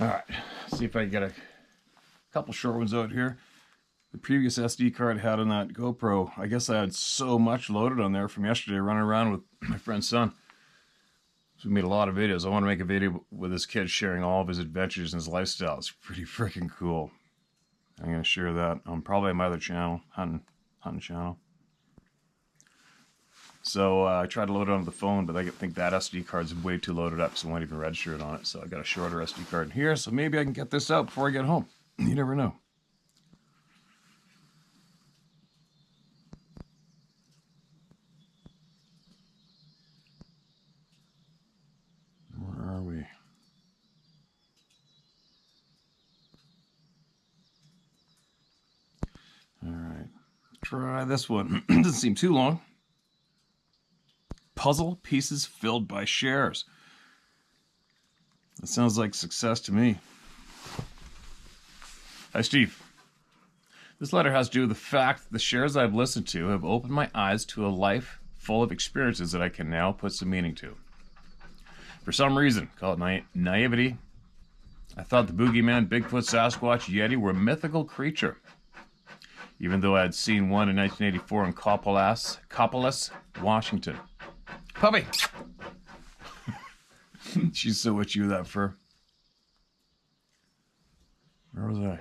All right, see if I can get a couple short ones out here. The previous SD card I had on that GoPro, I guess I had so much loaded on there from yesterday running around with my friend's son. So we made a lot of videos. I want to make a video with this kid sharing all of his adventures and his lifestyle. It's pretty freaking cool. I'm going to share that on probably my other channel, hunting channel. So I tried to load it onto the phone, but I think that SD card's way too loaded up, so I won't even register it on it. So I got a shorter SD card in here, so maybe I can get this out before I get home. You never know. Where are we? All right, try this one. Doesn't seem too long. Puzzle pieces filled by shares. That sounds like success to me. Hi, Steve. This letter has to do with the fact that the shares I've listened to have opened my eyes to a life full of experiences that I can now put some meaning to. For some reason, call it naivety, I thought the boogeyman, Bigfoot, Sasquatch, Yeti were a mythical creature. Even though I had seen one in 1984 in Coppolass, Washington. Puppy! She's so itchy with that fur. Where was I?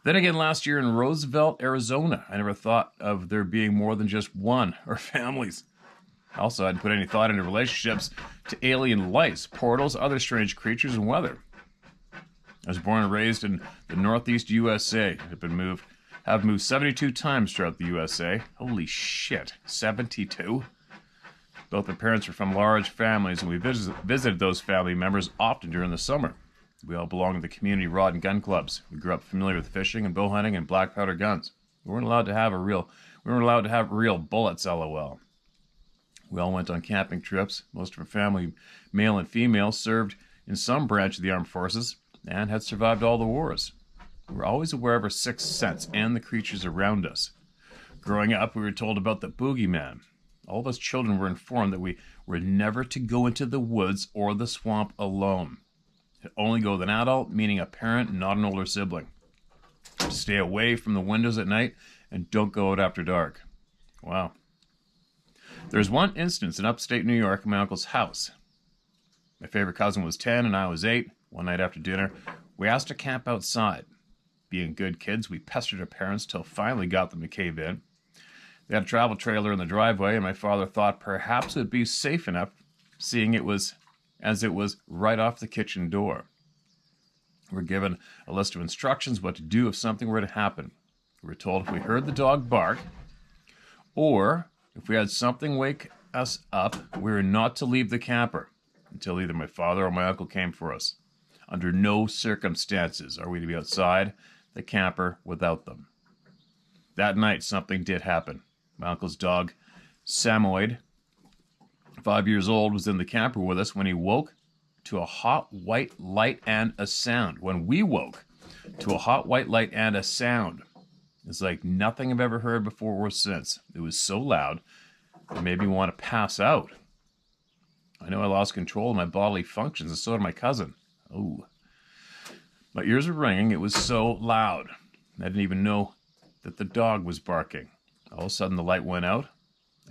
Then again, last year in Roosevelt, Arizona, I never thought of there being more than just one, or families. Also, I hadn't put any thought into relationships to alien lights, portals, other strange creatures, and weather. I was born and raised in the Northeast USA. Have moved 72 times throughout the USA. Holy shit, 72? Both my parents were from large families, and we visited those family members often during the summer. We all belonged to the community rod and gun clubs. We grew up familiar with fishing and bow hunting and black powder guns. We weren't allowed to have real bullets, LOL. We all went on camping trips. Most of our family, male and female, served in some branch of the armed forces and had survived all the wars. We were always aware of our sixth sense and the creatures around us. Growing up, we were told about the boogeyman. All of us children were informed that we were never to go into the woods or the swamp alone. To only go with an adult, meaning a parent, not an older sibling. To stay away from the windows at night and don't go out after dark. Wow. There's one instance in upstate New York at my uncle's house. My favorite cousin was 10 and I was 8. One night after dinner, we asked to camp outside. Being good kids, we pestered our parents till finally got them to cave in. They had a travel trailer in the driveway, and my father thought perhaps it would be safe enough, seeing it was right off the kitchen door. We were given a list of instructions what to do if something were to happen. We were told if we heard the dog bark, or if we had something wake us up, we were not to leave the camper until either my father or my uncle came for us. Under no circumstances are we to be outside the camper without them. That night, something did happen. My uncle's dog, Samoyed, 5 years old, was in the camper with us when he woke to a hot white light and a sound. When we woke to a hot white light and a sound. It's like nothing I've ever heard before or since. It was so loud, it made me want to pass out. I know I lost control of my bodily functions, and so did my cousin. Oh. My ears were ringing. It was so loud. I didn't even know that the dog was barking. All of a sudden, the light went out,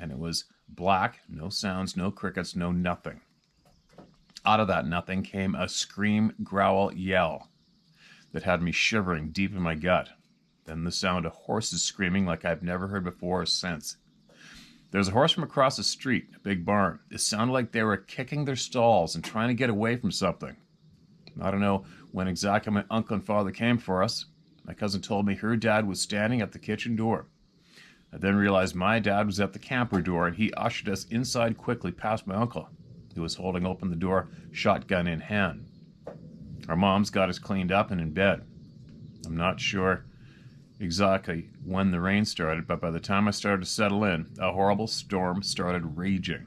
and it was black. No sounds, no crickets, no nothing. Out of that nothing came a scream, growl, yell that had me shivering deep in my gut. Then the sound of horses screaming like I've never heard before or since. There's a horse from across the street, a big barn. It sounded like they were kicking their stalls and trying to get away from something. I don't know when exactly my uncle and father came for us. My cousin told me her dad was standing at the kitchen door. I then realized my dad was at the camper door, and he ushered us inside quickly past my uncle, who was holding open the door, shotgun in hand. Our moms got us cleaned up and in bed. I'm not sure exactly when the rain started, but by the time I started to settle in, a horrible storm started raging.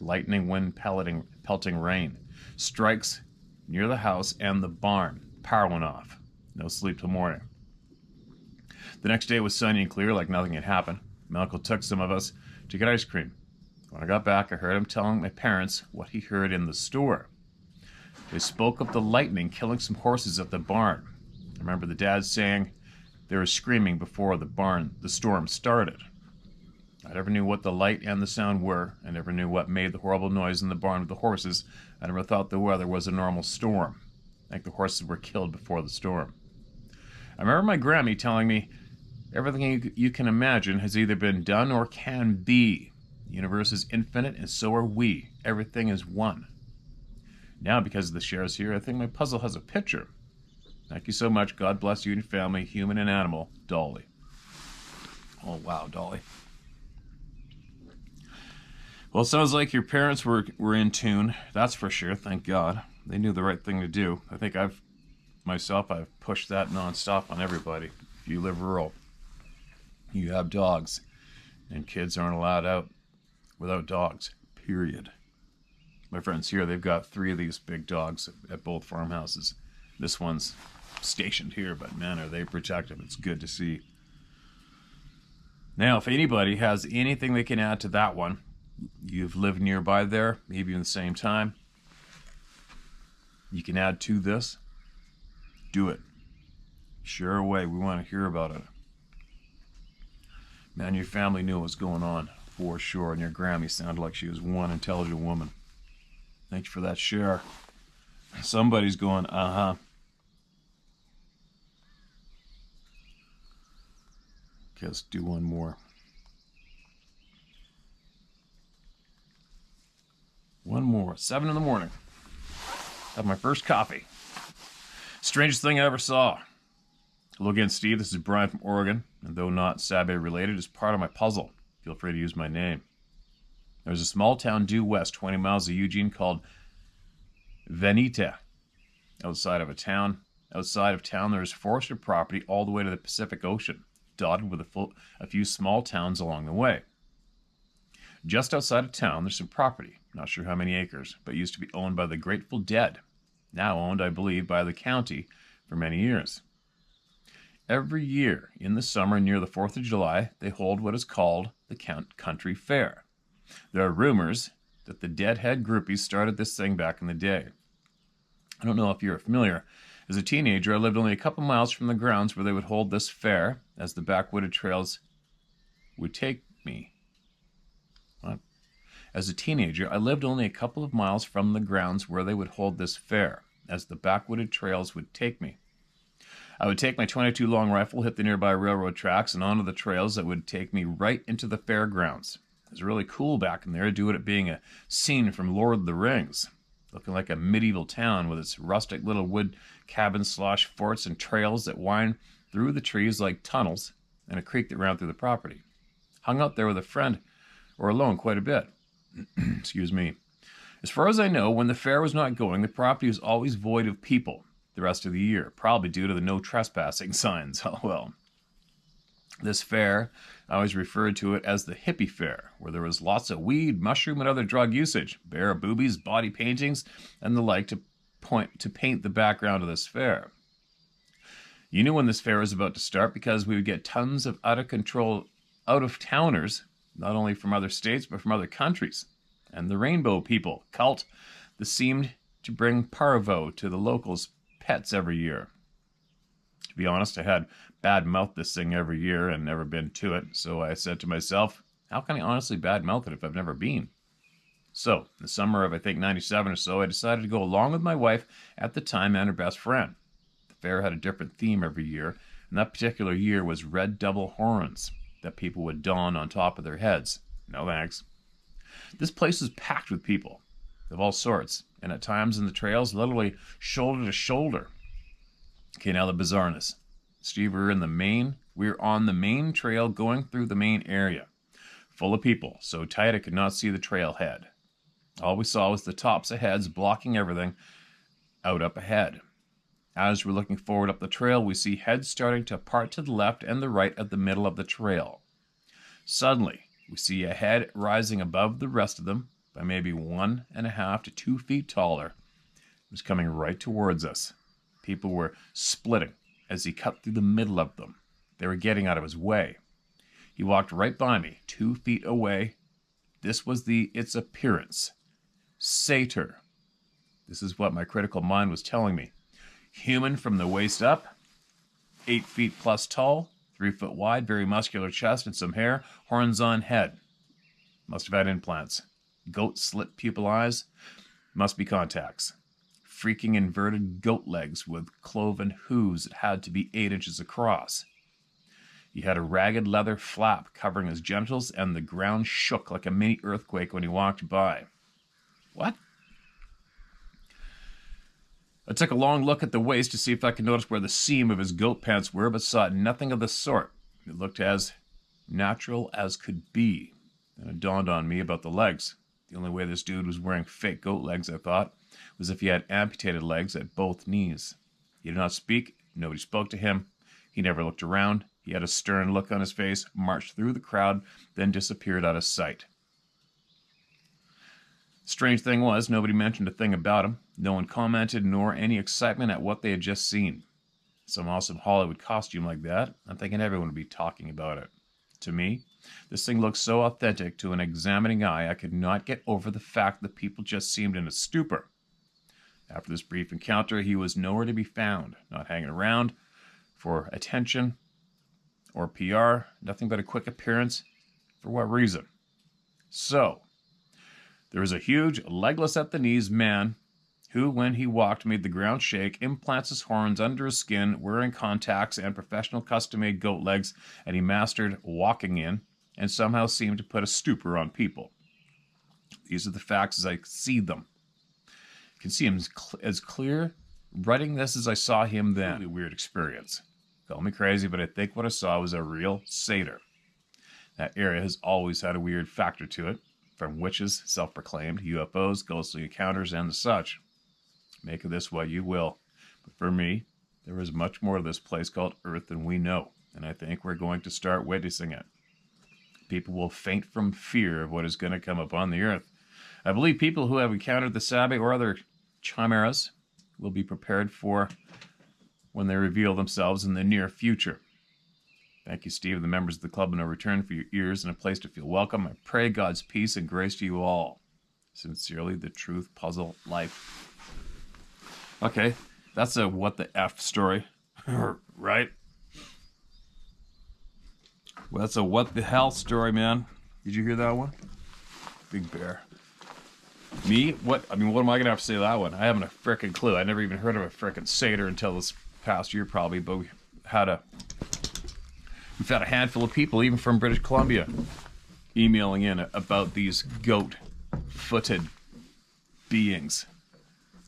Lightning, wind, pelting rain. Strikes near the house and the barn. Power went off. No sleep till morning. The next day was sunny and clear, like nothing had happened. My uncle took some of us to get ice cream. When I got back, I heard him telling my parents what he heard in the store. They spoke of the lightning killing some horses at the barn. I remember the dad saying they were screaming before the storm started. I never knew what the light and the sound were. I never knew what made the horrible noise in the barn with the horses. I never thought the weather was a normal storm. I think the horses were killed before the storm. I remember my Grammy telling me, everything you can imagine has either been done or can be. The universe is infinite and so are we. Everything is one. Now, because of the shares here, I think my puzzle has a picture. Thank you so much. God bless you and your family, human and animal. Dolly. Oh, wow, Dolly. Well, it sounds like your parents were in tune. That's for sure. Thank God. They knew the right thing to do. I think I've pushed that nonstop on everybody. If you live rural, you have dogs, and kids aren't allowed out without dogs, period. My friends here, they've got 3 of these big dogs at both farmhouses. This one's stationed here, but man, are they protective. It's good to see. Now, if anybody has anything they can add to that one, you've lived nearby there, maybe in the same time, you can add to this, do it. Share away. We want to hear about it. Man, your family knew what was going on, for sure, and your Grammy sounded like she was one intelligent woman. Thank you for that share. Somebody's going, uh-huh. Okay, let's do one more. One more. 7 in the morning. Have my first coffee. Strangest thing I ever saw. Hello again, Steve. This is Brian from Oregon, and though not Sabe related, it's part of my puzzle. Feel free to use my name. There's a small town due west 20 miles of Eugene called Veneta. Outside of town, there's forested property all the way to the Pacific Ocean, dotted with a few small towns along the way. Just outside of town, there's some property, not sure how many acres, but used to be owned by the Grateful Dead, now owned, I believe, by the county for many years. Every year, in the summer near the 4th of July, they hold what is called the Country Fair. There are rumors that the Deadhead groupies started this thing back in the day. I don't know if you're familiar. As a teenager, I lived only a couple miles from the grounds where they would hold this fair, as the backwooded trails would take me. What? As a teenager, I lived only a couple of miles from the grounds where they would hold this fair, as the backwooded trails would take me. I would take my .22 long rifle, hit the nearby railroad tracks, and onto the trails that would take me right into the fairgrounds. It was really cool back in there, due to it being a scene from Lord of the Rings, looking like a medieval town with its rustic little wood cabins, forts, and trails that wind through the trees like tunnels, and a creek that ran through the property. Hung out there with a friend, or alone quite a bit. Excuse me. As far as I know, when the fair was not going, the property was always void of people the rest of the year, probably due to the no trespassing signs. Oh well. This fair, I always referred to it as the hippie fair, where there was lots of weed, mushroom, and other drug usage, bare boobies, body paintings, and the like to paint the background of this fair. You knew when this fair was about to start because we would get tons of out-of-control out-of-towners, not only from other states, but from other countries. And the rainbow people, cult, that seemed to bring parvo to the locals' pets every year. To be honest, I had bad-mouthed this thing every year and never been to it, so I said to myself, how can I honestly bad-mouth it if I've never been? So, in the summer of, I think, 97 or so, I decided to go along with my wife at the time and her best friend. The fair had a different theme every year, and that particular year was red double horns that people would don on top of their heads. No thanks. This place was packed with people of all sorts, and at times in the trails, literally shoulder to shoulder. Okay, now the bizarreness. Steve, we were on the main trail going through the main area, full of people, so tight I could not see the trailhead. All we saw was the tops of heads blocking everything out up ahead. As we're looking forward up the trail, we see heads starting to part to the left and the right at the middle of the trail. Suddenly, we see a head rising above the rest of them by maybe 1.5 to 2 feet taller. It was coming right towards us. People were splitting as he cut through the middle of them. They were getting out of his way. He walked right by me, 2 feet away. This was its appearance. Satyr. This is what my critical mind was telling me. Human from the waist up, 8 feet plus tall, 3 foot wide, very muscular chest and some hair, horns on head. Must have had implants. Goat slit pupil eyes, must be contacts. Freaking inverted goat legs with cloven hooves that had to be 8 inches across. He had a ragged leather flap covering his genitals, and the ground shook like a mini earthquake when he walked by. What? I took a long look at the waist to see if I could notice where the seam of his goat pants were, but saw nothing of the sort. It looked as natural as could be. Then it dawned on me about the legs. The only way this dude was wearing fake goat legs, I thought, was if he had amputated legs at both knees. He did not speak. Nobody spoke to him. He never looked around. He had a stern look on his face, marched through the crowd, then disappeared out of sight. Strange thing was, nobody mentioned a thing about him. No one commented, nor any excitement at what they had just seen. Some awesome Hollywood costume like that, I'm thinking everyone would be talking about it. To me, this thing looked so authentic to an examining eye, I could not get over the fact that people just seemed in a stupor. After this brief encounter, he was nowhere to be found, not hanging around for attention or PR, nothing but a quick appearance. For what reason? So, there was a huge, legless at the knees man who, when he walked, made the ground shake, implants his horns under his skin, wearing contacts and professional custom-made goat legs, and he mastered walking in and somehow seemed to put a stupor on people. These are the facts as I see them. I can see him as clear writing this as I saw him then. Really weird experience. Call me crazy, but I think what I saw was a real satyr. That area has always had a weird factor to it, from witches, self-proclaimed, UFOs, ghostly encounters, and the such. Make of this what you will. But for me, there is much more to this place called Earth than we know, and I think we're going to start witnessing it. People will faint from fear of what is going to come upon the Earth. I believe people who have encountered the Sabe or other chimeras will be prepared for when they reveal themselves in the near future. Thank you, Steve, and the members of the club in return for your ears and a place to feel welcome. I pray God's peace and grace to you all. Sincerely, the Truth Puzzle Life. Okay, that's a what the F story, right? Well, that's a what the hell story, man. Did you hear that one? Big Bear. Me? What? I mean, what am I going to have to say to that one? I haven't a frickin' clue. I never even heard of a frickin' satyr until this past year, probably, but we've had a handful of people, even from British Columbia, emailing in about these goat-footed beings.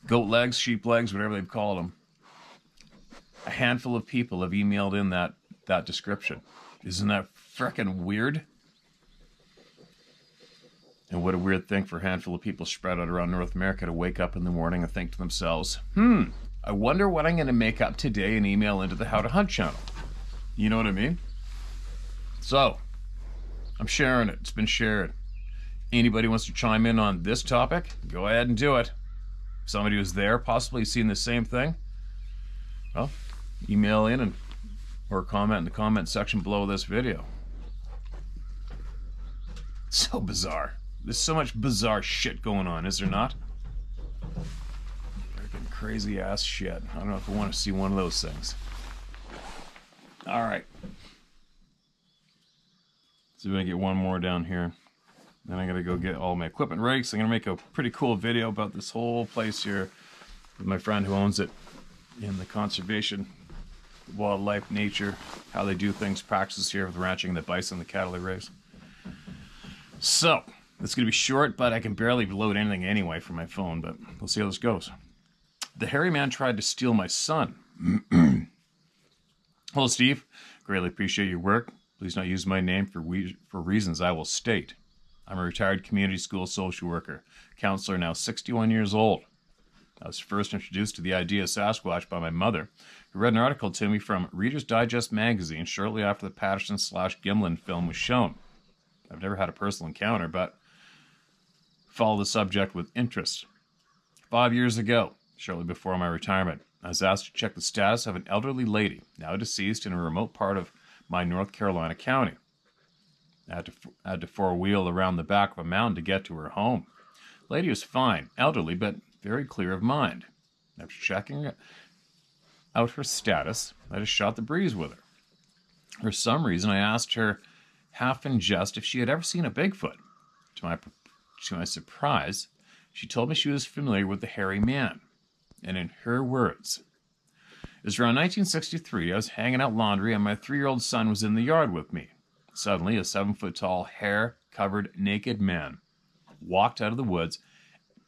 Goat legs, sheep legs, whatever they've called them. A handful of people have emailed in that description. Isn't that frickin' weird? And what a weird thing for a handful of people spread out around North America to wake up in the morning and think to themselves, I wonder what I'm going to make up today and email into the How to Hunt channel. You know what I mean? So, I'm sharing it. It's been shared. Anybody wants to chime in on this topic, go ahead and do it. Somebody who's there, possibly seen the same thing, well, email in or comment in the comment section below this video. So bizarre. There's so much bizarre shit going on, is there not? Freaking crazy ass shit. I don't know if I want to see one of those things. Alright. So we're going to get one more down here. Then I got to go get all my equipment ready. So I'm going to make a pretty cool video about this whole place here with my friend who owns it in the conservation, wildlife, nature, how they do things, practices here with ranching, the bison, the cattle they raise. So, it's going to be short, but I can barely load anything anyway from my phone, but we'll see how this goes. The hairy man tried to steal my son. Hello, Steve. Greatly appreciate your work. Please not use my name for reasons I will state. I'm a retired community school social worker, counselor, now 61 years old. I was first introduced to the idea of Sasquatch by my mother, who read an article to me from Reader's Digest magazine shortly after the Patterson/Gimlin film was shown. I've never had a personal encounter, but followed the subject with interest. 5 years ago, shortly before my retirement, I was asked to check the status of an elderly lady, now deceased, in a remote part of my North Carolina county. I had to four-wheel around the back of a mountain to get to her home. The lady was fine, elderly, but very clear of mind. After checking out her status, I just shot the breeze with her. For some reason, I asked her, half in jest, if she had ever seen a Bigfoot. To my surprise, she told me she was familiar with the hairy man. And in her words, it was around 1963, I was hanging out laundry and my 3-year-old son was in the yard with me. Suddenly, a 7-foot-tall, hair-covered, naked man walked out of the woods,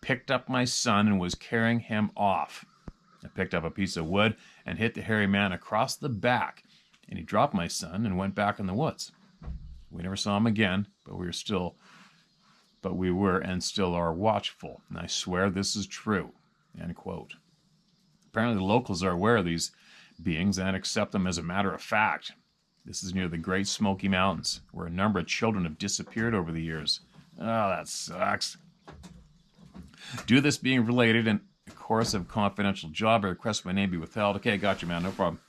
picked up my son, and was carrying him off. I picked up a piece of wood and hit the hairy man across the back, and he dropped my son and went back in the woods. We never saw him again, but we were and still are watchful, and I swear this is true." End quote. Apparently the locals are aware of these beings and accept them as a matter of fact. This is near the Great Smoky Mountains, where a number of children have disappeared over the years. Oh, that sucks. Due to this being related in the course of a confidential job, I request my name be withheld. Okay, got you, man, no problem.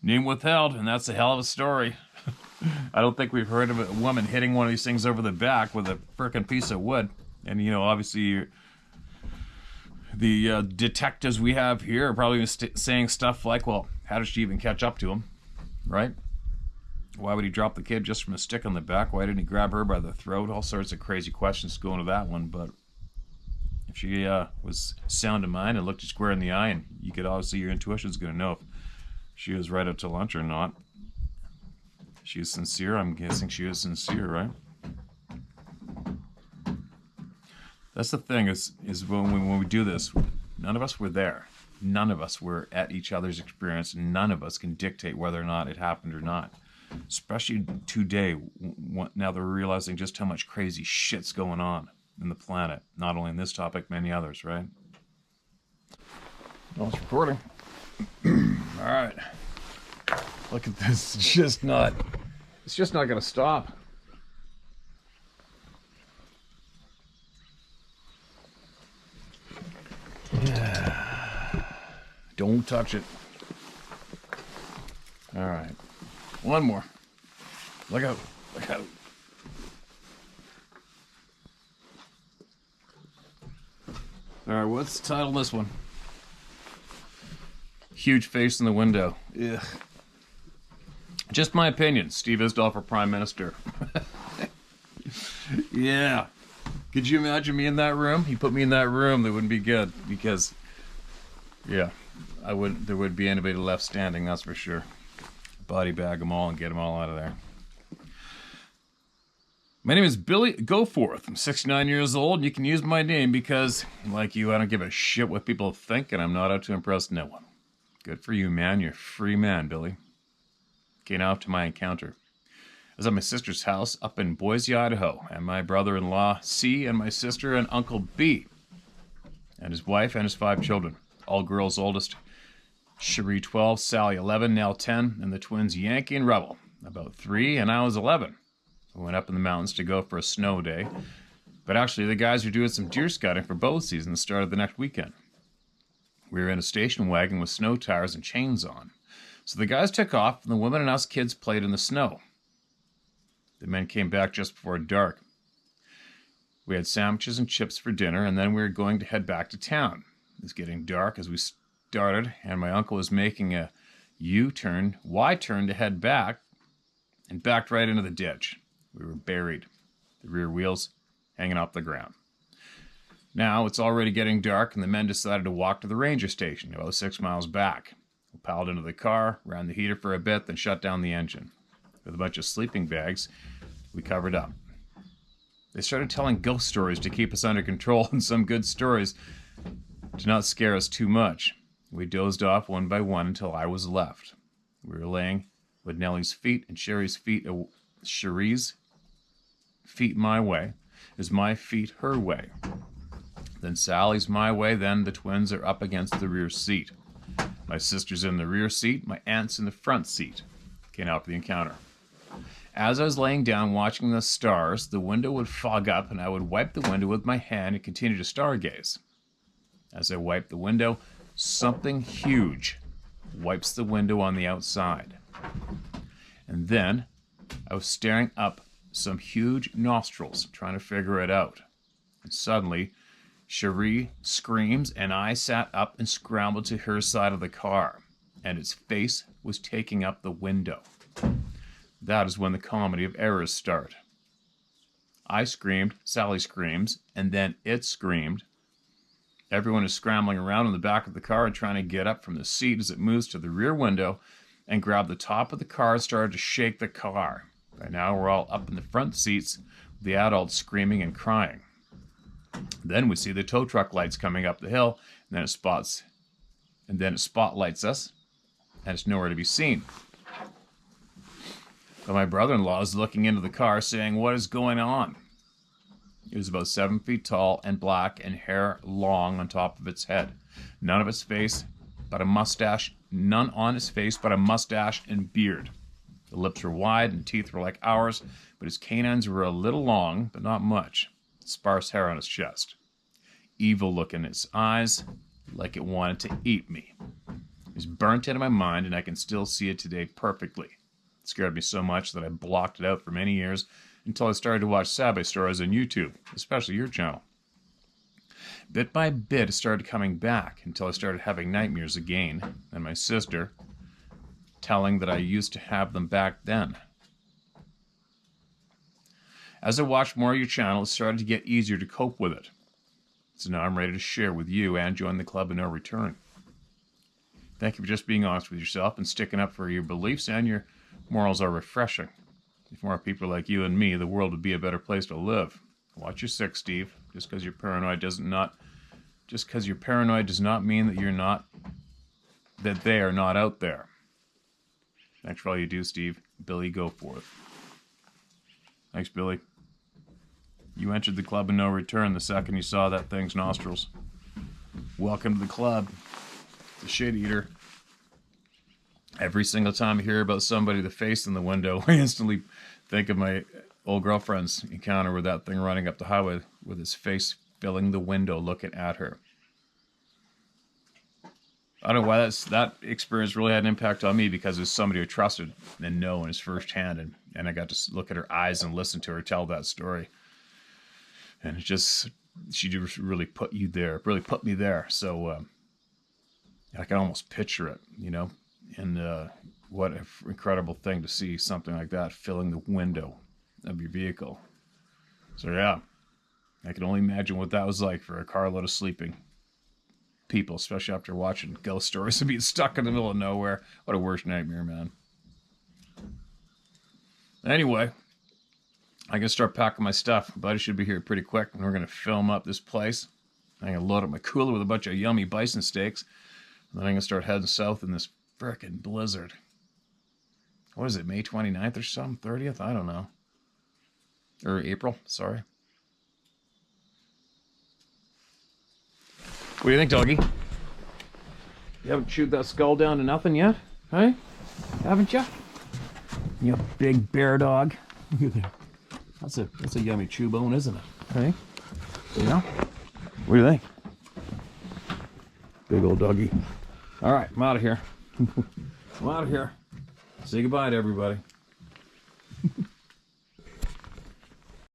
Name withheld, and that's a hell of a story. I don't think we've heard of a woman hitting one of these things over the back with a frickin' piece of wood. And, you know, obviously the detectives we have here are probably saying stuff like, well, how did she even catch up to him, right? Why would he drop the kid just from a stick on the back? Why didn't he grab her by the throat? All sorts of crazy questions go into that one. But if she was sound of mind and looked you square in the eye, and you could obviously, your intuition's going to know if she was right up to lunch or not. She was sincere. I'm guessing she was sincere, right? That's the thing is when we do this, none of us were there. None of us were at each other's experience. And none of us can dictate whether or not it happened or not. Especially today, now they're realizing just how much crazy shit's going on in the planet. Not only in this topic, many others, right? Well, it's recording. All right. Look at this. It's just not going to stop. Don't touch it. All right. One more. Look out. Look out. All right, what's the title of this one? Huge face in the window. Ugh. Just my opinion. Steve Isdall for Prime Minister. Yeah. Could you imagine me in that room? He put me in that room, that wouldn't be good. Because, yeah, there wouldn't be anybody left standing, that's for sure. Body bag them all and get them all out of there. My name is Billy Goforth. I'm 69 years old, and you can use my name because, like you, I don't give a shit what people think, and I'm not out to impress no one. Good for you, man. You're a free man, Billy. Okay, now to my encounter. I was at my sister's house up in Boise, Idaho, and my brother-in-law, C, and my sister and Uncle B, and his wife and his 5 children. All girls, oldest Cherie 12, Sally 11, Nell 10, and the twins Yankee and Rebel, about 3, and I was 11. We went up in the mountains to go for a snow day, but actually the guys were doing some deer scouting for bow season that started the next weekend. We were in a station wagon with snow tires and chains on. So the guys took off, and the women and us kids played in the snow. The men came back just before dark. We had sandwiches and chips for dinner, and then we were going to head back to town. It was getting dark as we started, and my uncle was making a Y-turn to head back, and backed right into the ditch. We were buried, the rear wheels hanging off the ground. Now it's already getting dark, and the men decided to walk to the ranger station, about 6 miles back. We piled into the car, ran the heater for a bit, then shut down the engine. With a bunch of sleeping bags, we covered up. They started telling ghost stories to keep us under control, and some good stories to not scare us too much. We dozed off one by one until I was left. We were laying with Nellie's feet and Sherry's feet my way, as my feet her way. Then Sally's my way, then the twins are up against the rear seat. My sister's in the rear seat, my aunt's in the front seat. Okay, now for the encounter. As I was laying down watching the stars, the window would fog up and I would wipe the window with my hand and continue to stargaze. As I wiped the window, something huge wipes the window on the outside. And then I was staring up some huge nostrils, trying to figure it out. And suddenly, Cherie screams, and I sat up and scrambled to her side of the car, and its face was taking up the window. That is when the comedy of errors start. I screamed, Sally screams, and then it screamed. Everyone is scrambling around in the back of the car and trying to get up from the seat as it moves to the rear window and grab the top of the car and started to shake the car. By now we're all up in the front seats, with the adults screaming and crying. Then we see the tow truck lights coming up the hill, and then it spotlights us, and it's nowhere to be seen. But my brother-in-law is looking into the car saying, "What is going on?" It was about 7 feet tall and black and hair long on top of its head. None on its face but a mustache and beard. The lips were wide and teeth were like ours, but his canines were a little long, but not much. Sparse hair on his chest. Evil look in its eyes, like it wanted to eat me. It was burnt into my mind, and I can still see it today perfectly. It scared me so much that I blocked it out for many years until I started to watch Sabbath stories on YouTube, especially your channel. Bit by bit, it started coming back until I started having nightmares again, and my sister telling that I used to have them back then. As I watched more of your channel, it started to get easier to cope with it. So now I'm ready to share with you and join the club of no return. Thank you for just being honest with yourself and sticking up for your beliefs, and your morals are refreshing. If more people like you and me, the world would be a better place to live. Watch your six, Steve. Just because you're paranoid does not mean that they are not out there. Thanks for all you do, Steve. Billy Goforth. Thanks, Billy. You entered the club of no return the second you saw that thing's nostrils. Welcome to the club. The shit eater. Every single time I hear about somebody with a face in the window, I instantly think of my old girlfriend's encounter with that thing running up the highway with his face filling the window looking at her. I don't know why that experience really had an impact on me, because it was somebody I trusted and know in his first hand, and I got to look at her eyes and listen to her tell that story. And she just really put me there. So I can almost picture it, and what an incredible thing to see something like that filling the window of your vehicle. So yeah, I can only imagine what that was like for a carload of sleeping people, especially after watching ghost stories and being stuck in the middle of nowhere. What a worst nightmare, man. Anyway, I'm going to start packing my stuff. Buddy should be here pretty quick, and we're going to film up this place. I'm going to load up my cooler with a bunch of yummy bison steaks, and then I'm going to start heading south in this frickin' blizzard. What is it, May 29th or something? 30th? I don't know. Or April, sorry. What do you think, doggy? You haven't chewed that skull down to nothing yet? Hey? Haven't you? You big bear dog. Look at that. That's a yummy chew bone, isn't it? Hey? Yeah? What do you think? Big old doggy. Alright, I'm out of here. I'm out of here. Say goodbye to everybody.